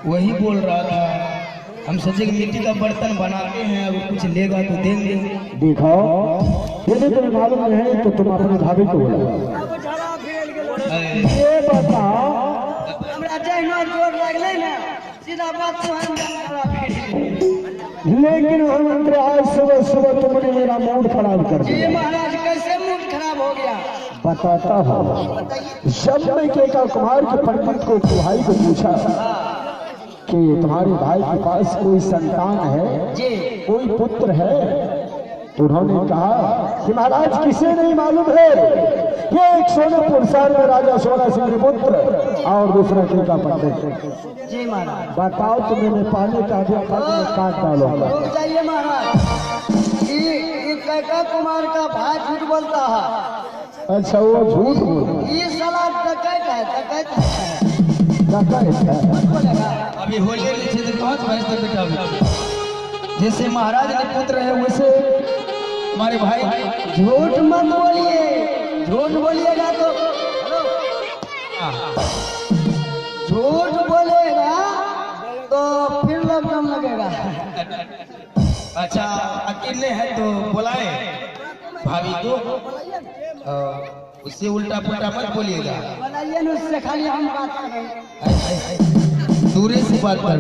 वही बोल रहा था, हम सोचे कि मिट्टी का बर्तन बनाते हैं, अगर कुछ लेगा तो देंगे। दिखाओ, यदि तुम्हें मालूम नहीं है तो तुम अपने भाभी को बोलो। ये बताओ, लेकिन मंत्री आज सुबह सुबह तुमने मेरा मूड खराब कर दिया। महाराज कैसे मूड खराब हो गया? बताता हूँ। जब मैं केका कुमार के पंडित को भाई को पूछा कि तुम्हारे भाई के पास कोई संतान है, कोई पुत्र है, तो उन्होंने कहा कि महाराज किसे नहीं मालूम है, ये एक सोनेपुर शहर में राजा सोना सिंह के पुत्र और दूसरा केका पंडित। जी महाराज। बताओ तो मैंने पानी का दिया था, तुम्हें काट डालूंगा। रुक जाइए महाराज, ये केका कुमार का भाई झूठ बोलता है। अच्छा, वो झूठ बोल, ये साला डकैत है, डकैत है। अभी होली क्षेत्र पहुंच भैंस तक बेटा भी। जैसे महाराज के पुत्र है वैसे हमारे भाई। झूठ मत बोलिए, झूठ बोलिएगा तो झूठ बोलेगा तो फिर लॉकडाउन लगेगा। अच्छा, अकेले है तो बुलाए भाभी को, उससे उल्टा पुल्टा मत बोलिएगा। बनाइए न, उससे खाली हम बात करें, दूरी से बात कर।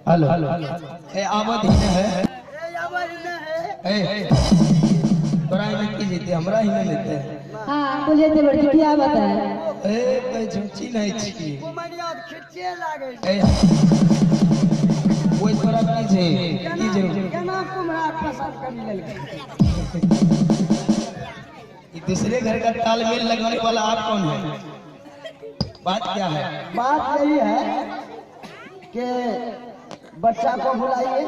हेलो, आवत ही है, तोरा ही नहीं जीते, हमरा ही नहीं लेते। हाँ बोलिए तो बड़ी क्या बताए? कोई झूठी नहीं छी, खिच्चे लागे ए कोई तोरा कीजे केना कुम्हरा पसंद कर लेलकै। दूसरे घर का तालमेल लगाने वाला आप कौन है? बात क्या है? बात यही है कि बच्चा को बुलाइए,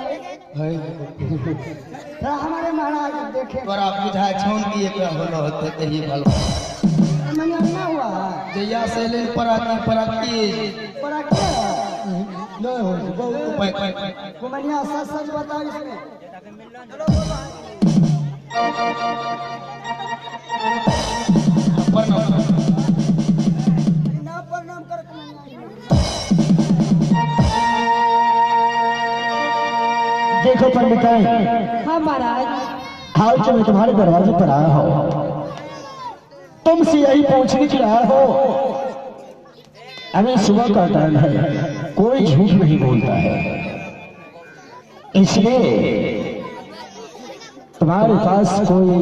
तो हमारे महाराज देखे। और आप बुझाए छौन की एक होलो होते कहिए भलो ना हुआ जया से ले पराती पराती नहीं हो बहुत कुमनिया सच सच बताओ इसमें। प्रणाम कर देखो पंडित, हाँ महाराज। हाल जो मैं तुम्हारे दरवाजे पर आया हूँ, तुमसे यही पूछने के आया हो। अभी सुबह का टाइम है, कोई झूठ नहीं बोलता है, इसलिए तुम्हारे पास कोई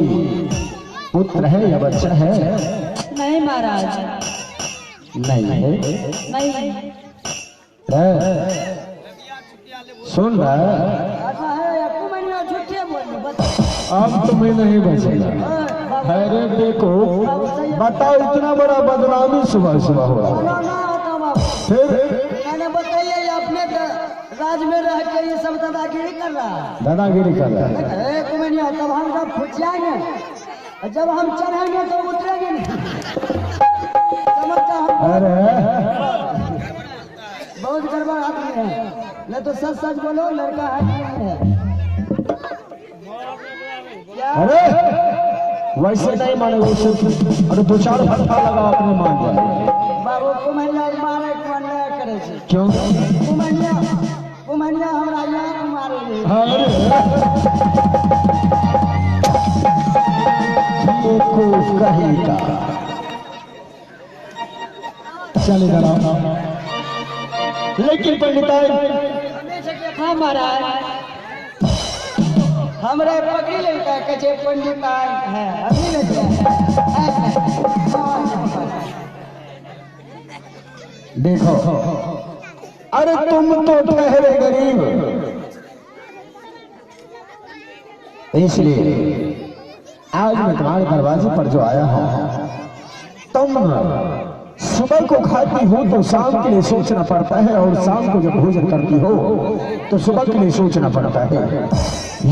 पुत्र है या बच्चा है? नहीं महाराज, नहीं है। नहीं। सुन रहा है? अच्छा है या कुमनिया झूठे बोल बता। अब तुम्हें नहीं बचेगा। अरे देखो, बताओ, इतना बड़ा बदनामी सुबह सुबह हो रहा है। फिर मैंने बताइए अपने राज में रह के ये सब दादागिरी कर रहा है। दादागिरी कर रहा है। कुमनिया तब हम जब फुट जाएंगे, जब हम चढ़ेंगे तो उतरेंगे नहीं। समझता हम अरे बहुत गड़बड़ आदमी है, नहीं तो सच सच बोलो, लड़का है कि नहीं है? अरे वैसे नहीं माने, वैसे अरे दो चार फटका लगा अपने मान जाए। बाबू कुमनिया मारे के मन नहीं करे छे। क्यों? कुमनिया हमरा यहाँ मारे नहीं। अरे ये कहेगा चलेगा ना। लेकिन पंडिताई, हाँ महाराज। हमरे पकड़ी लेता कचे पंडित है अभी नहीं देखो, अरे तुम तो ठहरे गरीब, इसलिए आज मैं तुम्हारे दरवाजे पर जो आया हूं, तुम सुबह को खाती हो तो शाम के लिए सोचना पड़ता है, और शाम को जब भोजन करती हो तो सुबह के लिए सोचना पड़ता है।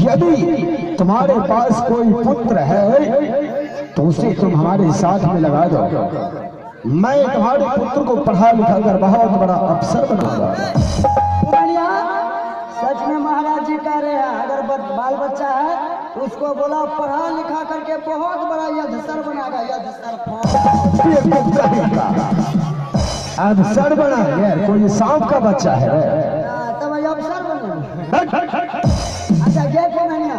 यदि तुम्हारे पास कोई पुत्र है तो उसे तुम हमारे साथ में लगा दो, मैं तुम्हारे पुत्र को पढ़ा लिखा कर बहुत बड़ा अफसर बनाऊंगा। सच में महाराज जी कह रहे हैं, अगर बाल बच्चा है तो उसको बोला पढ़ा लिखा करके बहुत बड़ा यद्धसर बनाएगा। यद्धसर अब सर बना है यार, कोई सांप का बच्चा है। तब अफसर बने। अच्छा ये को मैंने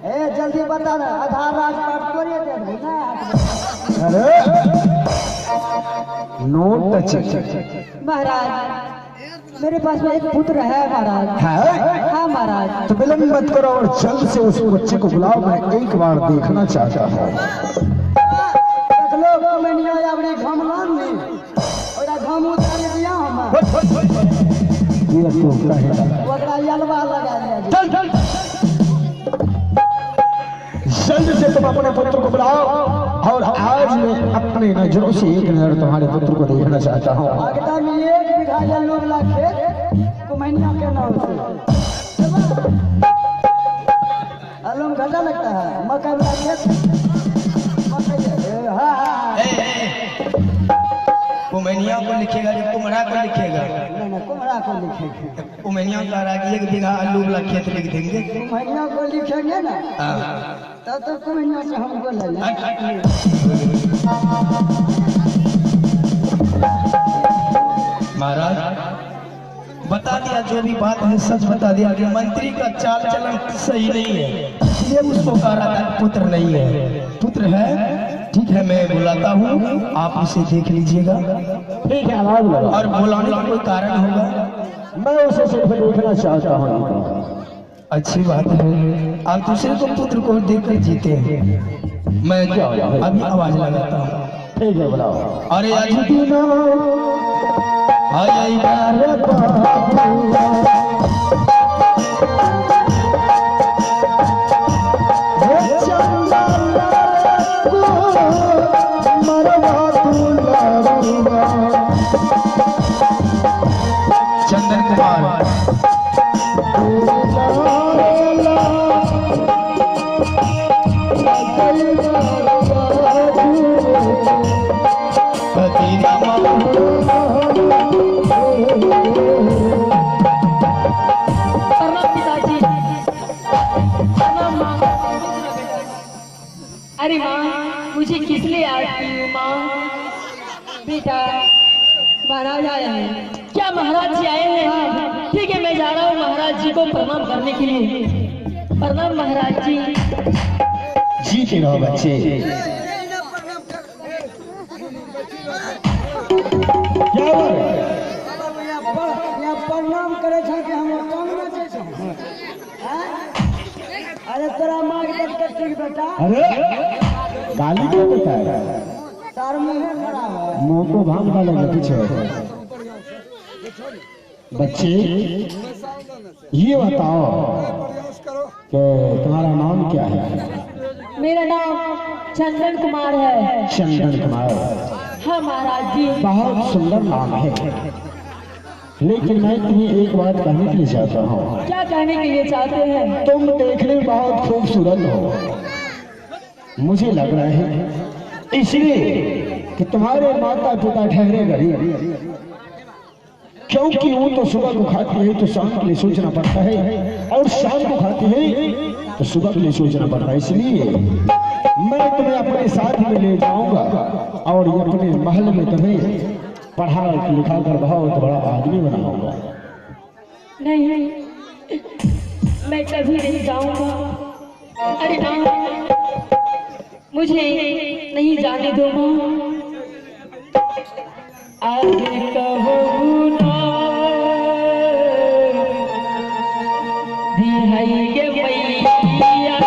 ए जल्दी बता ना, आधार राजपाट कोरिए दे दे ना। अरे नो टच महाराज मेरे पास में एक पुत्र है महाराज। है? हाँ महाराज। तो विलंब मत करो और जल्द से उस बच्चे को बुलाओ, मैं एक बार देखना चाहता हूँ। लोग मैंने अपने घमलान में और घम उतार दिया हम ये तो कहेगा ओकरा यलवा लगा दिया। चल चल जल्द से तुम अपने पुत्र को बुलाओ और आज मैं अपने नजरों से एक नजर तुम्हारे पुत्र को देखना चाहता हूँ। अगदा में 1 बीघा जलोगला खेत को महीना के नाम से अलम घटा लगता है मकई वाला खेत। कुमैनिया को लिखेगा जो कुमरा को लिखेगा, नहीं कुमरा को लिखेंगे। कुमैनिया का रागी 1 बीघा आलू वाला खेत लिख देंगे। कुमैनिया को लिखेंगे ना हाँ। तब तो कुमैनिया से हमको ले लें। महाराज बता दिया, जो भी बात है सच बता दिया कि मंत्री का चाल चलन सही नहीं है, इसलिए उसको कह रहा था पुत्र नहीं है। पुत्र है, ठीक है मैं बुलाता हूँ, आप इसे देख लीजिएगा। ठीक है आवाज लगा। और बुलाने का कोई कारण होगा? मैं उसे सिर्फ देखना चाहता हूँ। अच्छी बात है, आप दूसरे को पुत्र को देख कर जीते हैं। मैं अभी आवाज लगाता हूँ। ठीक है बुलाओ। अरे आई चंदन कुमार अरे माँ मुझे किस लिए आती हूँ माँ? बेटा महाराज आए हैं। क्या महाराज जी आए हैं? हाँ ठीक है मैं जा रहा हूँ महाराज जी को प्रणाम करने के लिए। प्रणाम महाराज जी। जीते रहो बच्चे। क्या हुआ? प्रणाम करे कि हम काम न छै छौ। अरे तेरा माँ के ठीक बेटा। अरे गाली क्यों देता है? तार मुंह खराब है। मुंह को भांग डालेगा पीछे। बच्चे ये बताओ कि तुम्हारा नाम क्या है? मेरा नाम चंदन कुमार है। चंदन कुमार। हाँ महाराज जी। बहुत सुंदर नाम है, लेकिन मैं तुम्हें एक बात कहने के लिए चाहता हूँ। क्या कहने के लिए चाहते हैं? तुम देखने में बहुत खूबसूरत हो। मुझे लग रहा है इसलिए कि तुम्हारे माता पिता ठहरे गरीब, क्योंकि वो तो सुबह को खाती है तो शाम के लिए सोचना पड़ता है, और शाम को खाती है तो सुबह के लिए सोचना पड़ता है। इसलिए मैं तुम्हें अपने साथ में ले जाऊंगा और ये अपने महल में तुम्हें पढ़ा लिखा कर बहुत बड़ा आदमी बनाऊंगा। नहीं मैं कभी नहीं जाऊंगा। अरे माँ मुझे नहीं जाने दो माँ। आगे कहो ना दिहाई के मैया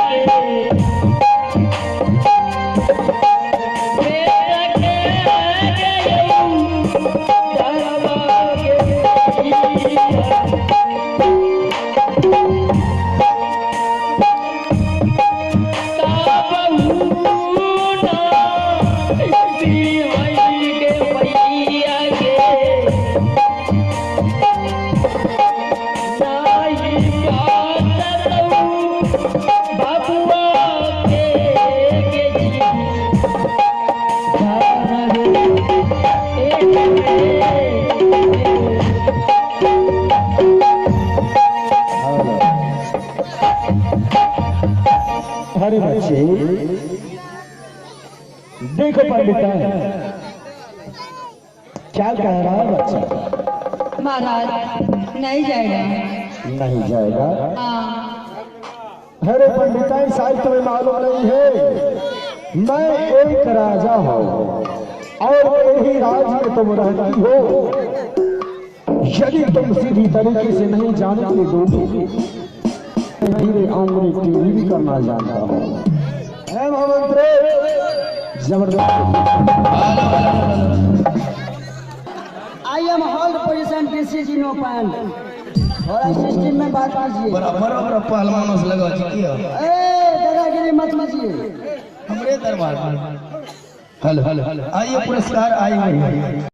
अरे बच्चे देखो पंडिता, क्या कह रहा है बच्चा? महाराज नहीं जाएगा। नहीं जाएगा? हाँ। अरे पंडिताई साहब तुम्हें मालूम नहीं है, मैं एक राजा हूँ और यही राज में तुम रहती हो। यदि तुम सीधी तरीके से नहीं जानते दोगे, धीरे आंगुली टेढ़ी भी करना जानता हूँ। महामंत्री जबरदस्त। I am hold position DCG no point. थोड़ा सिस्टम में बात कीजिए। बराबर पहलवानों से लगा चुकी है। दादागिरी मत कीजिए। हमरे दरबार में। हेलो आइए, पुरस्कार आई हुई है।